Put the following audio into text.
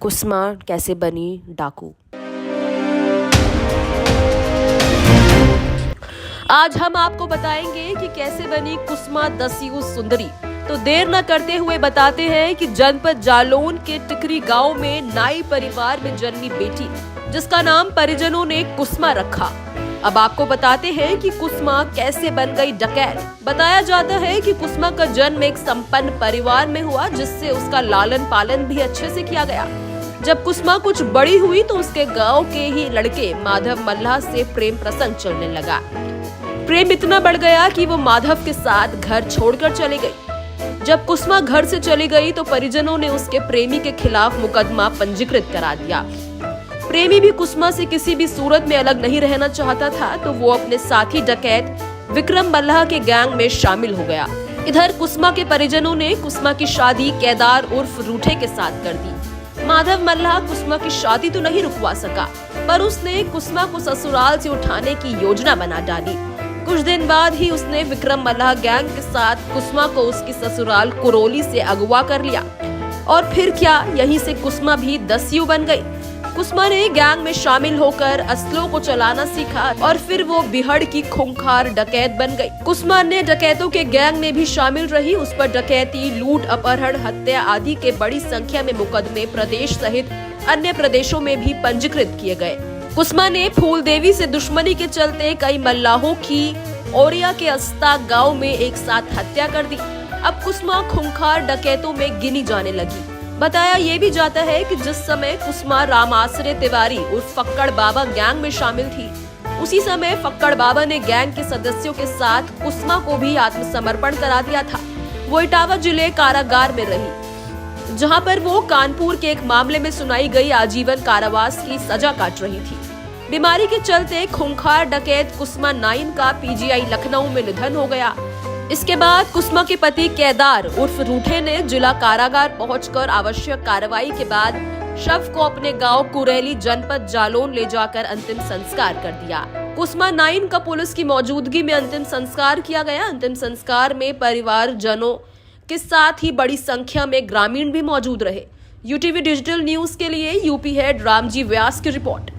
कुसमा कैसे बनी डाकू। आज हम आपको बताएंगे कि कैसे बनी कुसमा दस्यु सुंदरी। तो देर न करते हुए बताते हैं कि जनपद जालौन के टिकरी गांव में नाई परिवार में जन्मी बेटी, जिसका नाम परिजनों ने कुसमा रखा। अब आपको बताते हैं कि कुसमा कैसे बन गई डकैत। बताया जाता है कि कुसमा का जन्म एक संपन्न परिवार में हुआ, जिससे उसका लालन पालन भी अच्छे से किया गया। जब कुसमा कुछ बड़ी हुई तो उसके गांव के ही लड़के माधव मल्लाह से प्रेम प्रसंग चलने लगा। प्रेम इतना बढ़ गया कि वो माधव के साथ घर छोड़कर चली गई। जब कुसमा घर से चली गई तो परिजनों ने उसके प्रेमी के खिलाफ मुकदमा पंजीकृत करा दिया। प्रेमी भी कुसमा से किसी भी सूरत में अलग नहीं रहना चाहता था, तो वो अपने साथी डकैत विक्रम मल्लाह के गैंग में शामिल हो गया। इधर कुसमा के परिजनों ने कुसमा की शादी केदार उर्फ रूठे के साथ कर दी। माधव मल्लाह कुसमा की शादी तो नहीं रुकवा सका, पर उसने कुसमा को ससुराल से उठाने की योजना बना डाली। कुछ दिन बाद ही उसने विक्रम मल्लाह गैंग के साथ कुसमा को उसकी ससुराल कुरोली से अगवा कर लिया। और फिर क्या, यहीं से कुसमा भी दस्यु बन गई। कुसमा ने गैंग में शामिल होकर असलों को चलाना सीखा और फिर वो बिहड़ की खूंखार डकैत बन गई। कुसमा ने डकैतों के गैंग में भी शामिल रही। उस पर डकैती, लूट, अपहरण, हत्या आदि के बड़ी संख्या में मुकदमे प्रदेश सहित अन्य प्रदेशों में भी पंजीकृत किए गए। कुसमा ने फूलदेवी से दुश्मनी के चलते कई मल्लाहों की ओरिया के अस्ता गाँव में एक साथ हत्या कर दी। अब कुसमा खूंखार डकैतों में गिनी जाने लगी। बताया ये भी जाता है कि जिस समय कुसमा राम आश्रय तिवारी उर्फ फक्कड़ बाबा गैंग में शामिल थी, उसी समय फक्कड़ बाबा ने गैंग के सदस्यों के साथ कुसमा को भी आत्मसमर्पण करा दिया था। वो इटावा जिले कारागार में रही, जहां पर वो कानपुर के एक मामले में सुनाई गई आजीवन कारावास की सजा काट रही थी। बीमारी के चलते खूंखार डकैत कुसमा नाइन का पीजीआई लखनऊ में निधन हो गया। इसके बाद कुसमा के पति केदार उर्फ रूठे ने जिला कारागार पहुंचकर आवश्यक कार्रवाई के बाद शव को अपने गांव कुरेली जनपद जालौन ले जाकर अंतिम संस्कार कर दिया। कुसमा नाइन का पुलिस की मौजूदगी में अंतिम संस्कार किया गया। अंतिम संस्कार में परिवारजनों के साथ ही बड़ी संख्या में ग्रामीण भी मौजूद रहे। यूटीवी डिजिटल न्यूज के लिए यूपी हेड रामजी व्यास की रिपोर्ट।